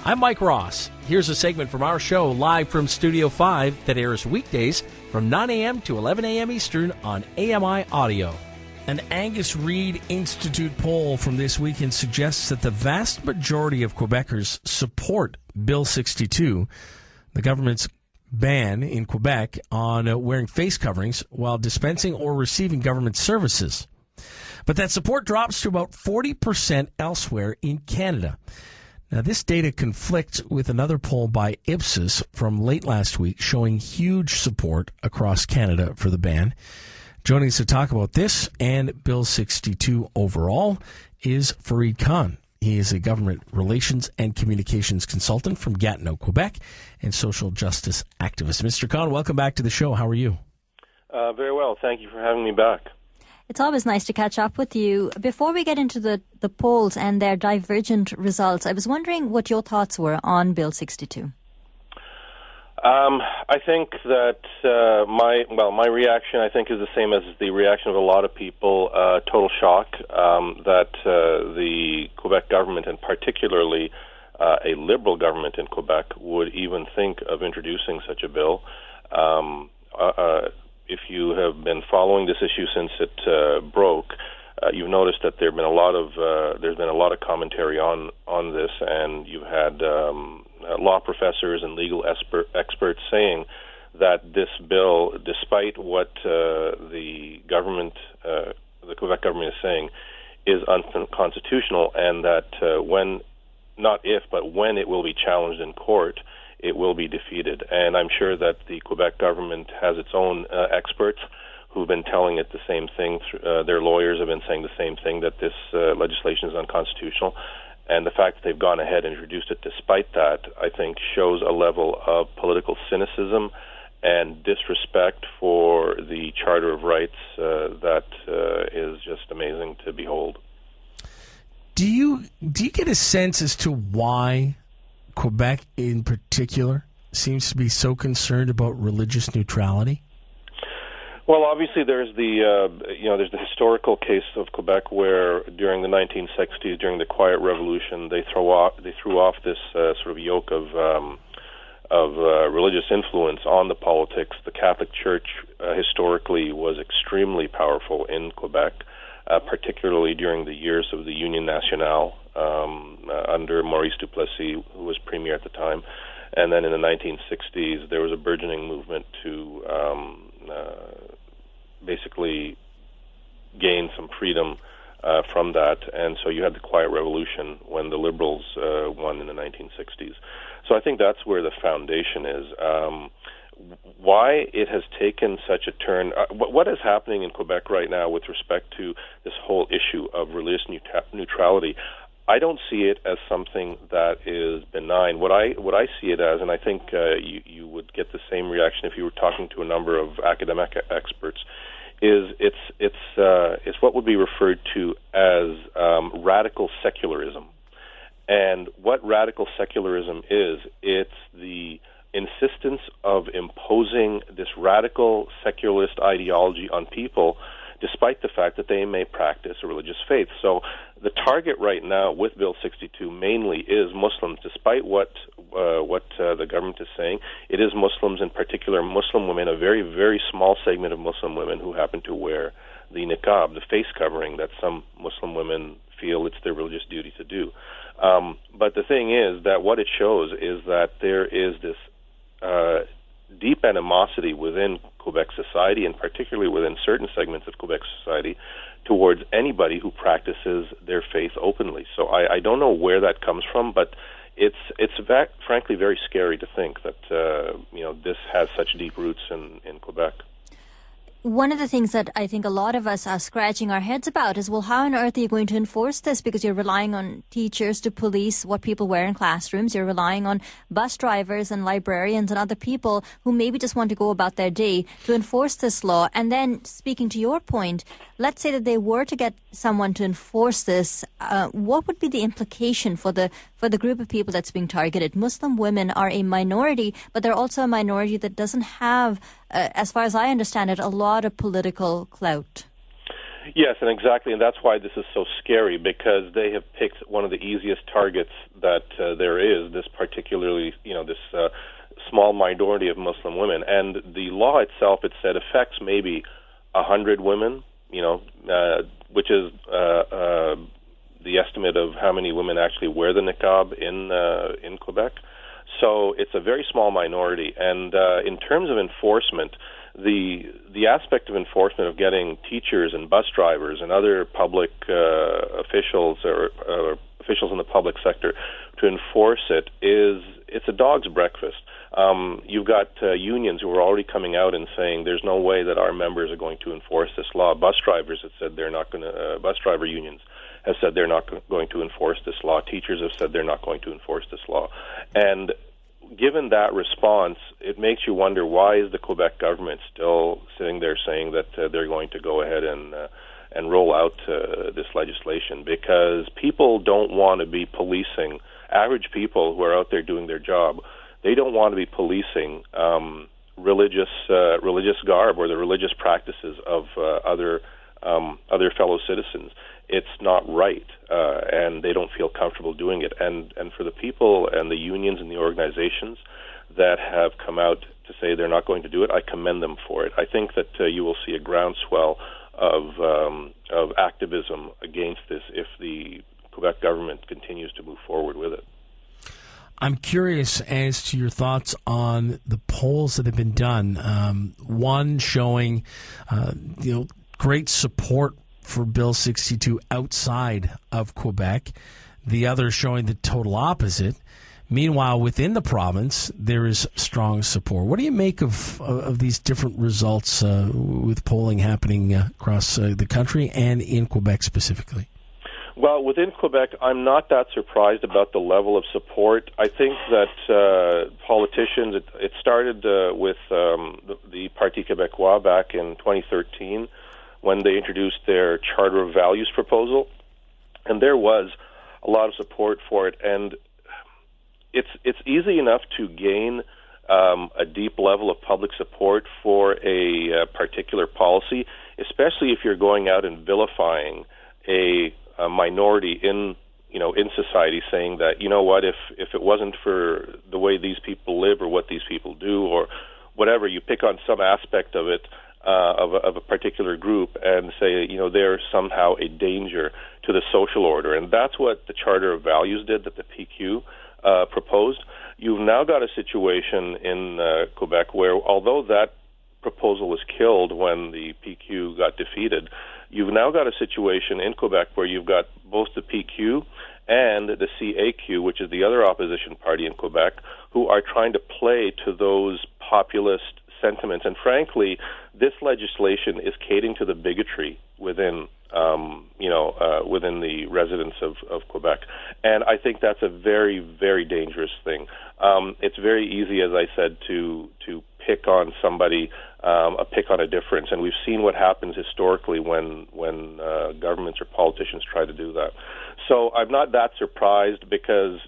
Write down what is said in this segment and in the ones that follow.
I'm Mike Ross. Here's a segment from our show live from Studio 5 that airs weekdays from 9 a.m. to 11 a.m. Eastern on AMI Audio. An Angus Reid Institute poll from this weekend suggests that the vast majority of Quebecers support Bill 62, the government's ban in Quebec on wearing face coverings while dispensing or receiving government services. But that support drops to about 40% elsewhere in Canada. Now, this data conflicts with another poll by Ipsos from late last week showing huge support across Canada for the ban. Joining us to talk about this and Bill 62 overall is Fareed Khan. He is a government relations and communications consultant from Gatineau, Quebec, and social justice activist. Mr. Khan, welcome back to the show. How are you? Very well. Thank you for having me back. It's always nice to catch up with you. Before we get into the polls and their divergent results, I was wondering what your thoughts were on Bill 62. I think that my reaction, I think, is the same as the reaction of a lot of people. Total shock that the Quebec government, and particularly a Liberal government in Quebec, would even think of introducing such a bill. If you have been following this issue since it broke, you've noticed that there's been a lot of commentary on this, and you've had law professors and legal experts saying that this bill, despite what the Quebec government is saying, is unconstitutional, and that when it will be challenged in court, it will be defeated. And I'm sure that the Quebec government has its own experts who've been telling it the same thing. Their lawyers have been saying the same thing, that this legislation is unconstitutional. And the fact that they've gone ahead and introduced it despite that, I think, shows a level of political cynicism and disrespect for the Charter of Rights that is just amazing to behold. Do you get a sense as to why Quebec in particular seems to be so concerned about religious neutrality? Well, obviously, there's the historical case of Quebec where during the 1960s, during the Quiet Revolution, they threw off this sort of yoke of religious influence on the politics. The Catholic Church historically was extremely powerful in Quebec, particularly during the years of the Union Nationale under Maurice Duplessis, who was premier at the time. And then in the 1960s, there was a burgeoning movement to basically gain some freedom from that. And so you had the Quiet Revolution when the Liberals won in the 1960s. So I think that's where the foundation is. Why it has taken such a turn, what is happening in Quebec right now with respect to this whole issue of religious neutrality, I don't see it as something that is benign. What I see it as, and I think you would get the same reaction if you were talking to a number of academic experts, is it's what would be referred to as radical secularism. And what radical secularism is, it's the insistence of imposing this radical secularist ideology on people despite the fact that they may practice a religious faith. So the target right now with Bill 62 mainly is Muslims, despite what the government is saying. It is Muslims, in particular Muslim women, a very, very small segment of Muslim women who happen to wear the niqab, the face covering that some Muslim women feel it's their religious duty to do. But the thing is that what it shows is that there is this deep animosity within Quebec society, and particularly within certain segments of Quebec society, towards anybody who practices their faith openly. So I don't know where that comes from, but it's frankly very scary to think that this has such deep roots in Quebec. One of the things that I think a lot of us are scratching our heads about is, well, how on earth are you going to enforce this? Because you're relying on teachers to police what people wear in classrooms. You're relying on bus drivers and librarians and other people who maybe just want to go about their day to enforce this law. And then, speaking to your point, let's say that they were to get someone to enforce this, what would be the implication for the group of people that's being targeted? Muslim women are a minority, but they're also a minority that doesn't have, as far as I understand it, a lot of political clout. Yes, and exactly, and that's why this is so scary, because they have picked one of the easiest targets that there is, this particularly, this small minority of Muslim women. And the law itself, it said, affects maybe 100 women, which is the estimate of how many women actually wear the niqab in Quebec. So it's a very small minority. And in terms of enforcement, the aspect of enforcement of getting teachers and bus drivers and other public officials or officials in the public sector to enforce it's a dog's breakfast. You've got unions who are already coming out and saying there's no way that our members are going to enforce this law. Bus drivers have said they're not going to. Bus driver unions have said they're not going to enforce this law. Teachers have said they're not going to enforce this law. And given that response, it makes you wonder, why is the Quebec government still sitting there saying that they're going to go ahead and roll out this legislation? Because people don't want to be policing, average people who are out there doing their job, they don't want to be policing religious garb or the religious practices of other fellow citizens. It's not right, and they don't feel comfortable doing it. And for the people and the unions and the organizations that have come out to say they're not going to do it, I commend them for it. I think that you will see a groundswell of activism against this if the Quebec government continues to move forward with it. I'm curious as to your thoughts on the polls that have been done. One showing, great support for Bill 62 outside of Quebec. The other showing the total opposite. Meanwhile, within the province, there is strong support. What do you make of these different results with polling happening across the country and in Quebec specifically? Well, within Quebec, I'm not that surprised about the level of support. I think that politicians, it started with the Parti Québécois back in 2013 when they introduced their Charter of Values proposal, and there was a lot of support for it. And it's easy enough to gain a deep level of public support for a particular policy, especially if you're going out and vilifying a minority in society, saying that, if it wasn't for the way these people live or what these people do or whatever, you pick on some aspect of it, of a particular group, and say, they're somehow a danger to the social order. And that's what the Charter of Values did, that the PQ proposed. You've now got a situation in Quebec where, although that proposal was killed when the PQ got defeated, you've now got a situation in Quebec where you've got both the PQ and the CAQ, which is the other opposition party in Quebec, who are trying to play to those populist sentiments. And frankly, this legislation is catering to the bigotry within within the residents of Quebec. And I think that's a very, very dangerous thing. It's very easy, as I said, to pick on somebody, pick on a difference. And we've seen what happens historically when governments or politicians try to do that. So I'm not that surprised, because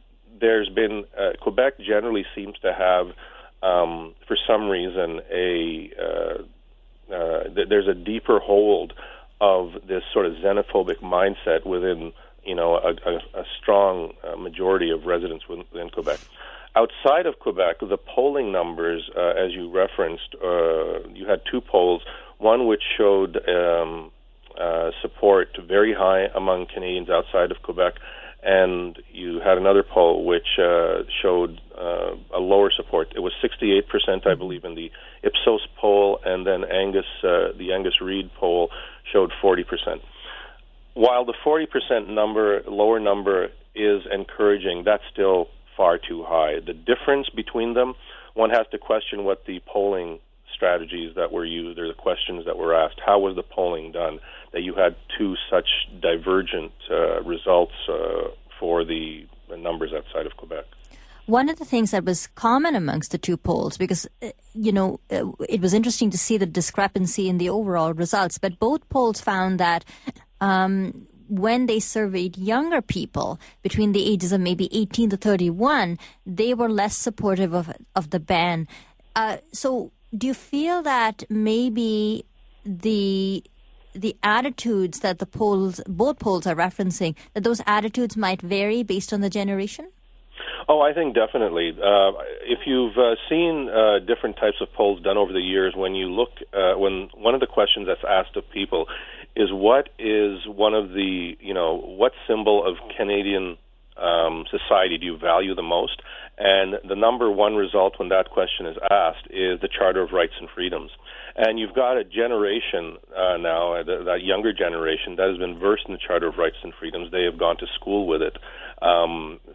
there's been Quebec generally seems to have, for some reason, there's a deeper hold of this sort of xenophobic mindset within, a strong majority of residents within Quebec. Outside of Quebec, the polling numbers, as you referenced, you had two polls, one which showed support very high among Canadians outside of Quebec, and you had another poll which showed a lower support. It was 68%, I believe, in the Ipsos poll, and then the Angus Reid poll showed 40%. While the 40% lower number is encouraging, that's still far too high. The difference between them, one has to question what the polling strategies that were used or the questions that were asked. How was the polling done that you had two such divergent results for the numbers outside of Quebec? One of the things that was common amongst the two polls, because, it was interesting to see the discrepancy in the overall results, but both polls found that when they surveyed younger people between the ages of maybe 18 to 31, they were less supportive of the ban. So do you feel that maybe the the attitudes that both polls are referencing, that those attitudes might vary based on the generation? Oh, I think definitely. If you've seen different types of polls done over the years, when you look, when one of the questions that's asked of people is what is one of the, what symbol of Canadian society do you value the most? And the number one result when that question is asked is the Charter of Rights and Freedoms. And you've got a generation now, that younger generation, that has been versed in the Charter of Rights and Freedoms. They have gone to school with it.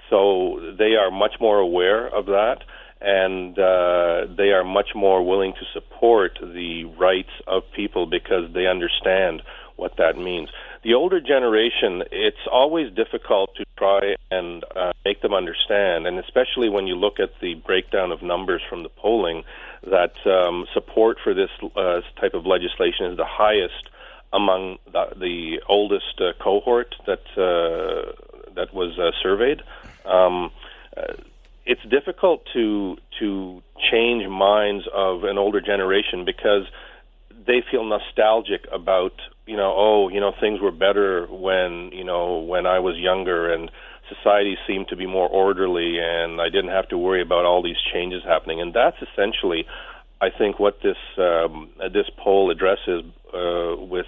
So they are much more aware of that, and they are much more willing to support the rights of people because they understand what that means. The older generation, it's always difficult to try and make them understand, and especially when you look at the breakdown of numbers from the polling, that support for this type of legislation is the highest among the oldest cohort that was surveyed. It's difficult to change minds of an older generation because they feel nostalgic about things were better when I was younger and society seemed to be more orderly and I didn't have to worry about all these changes happening. And that's essentially, I think, what this poll addresses with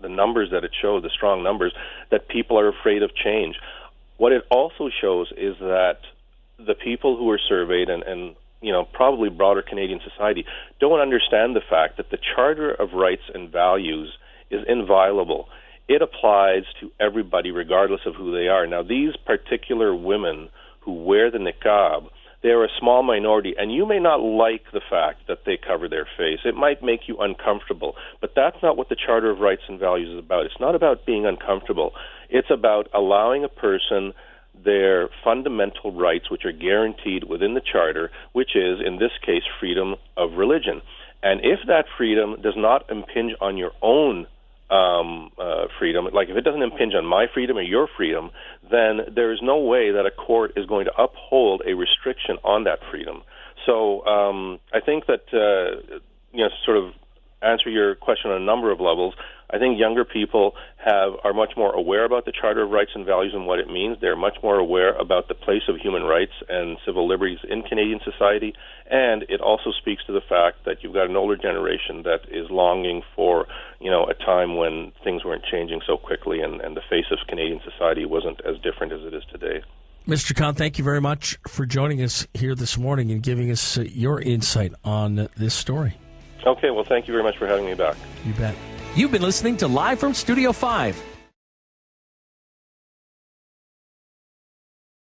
the numbers that it shows, the strong numbers, that people are afraid of change. What it also shows is that the people who are surveyed and probably broader Canadian society don't understand the fact that the Charter of Rights and Values is inviolable. It applies to everybody regardless of who they are. Now, these particular women who wear the niqab, they're a small minority, and you may not like the fact that they cover their face. It might make you uncomfortable, but that's not what the Charter of Rights and Values is about. It's not about being uncomfortable. It's about allowing a person their fundamental rights, which are guaranteed within the Charter, which is, in this case, freedom of religion. And if that freedom does not impinge on your own freedom, like if it doesn't impinge on my freedom or your freedom, then there is no way that a court is going to uphold a restriction on that freedom. So I think that, sort of answer your question on a number of levels, I think younger people are much more aware about the Charter of Rights and Values and what it means. They're much more aware about the place of human rights and civil liberties in Canadian society, and it also speaks to the fact that you've got an older generation that is longing for, a time when things weren't changing so quickly and the face of Canadian society wasn't as different as it is today. Mr. Khan, thank you very much for joining us here this morning and giving us your insight on this story. Okay, well, thank you very much for having me back. You bet. You've been listening to Live from Studio 5.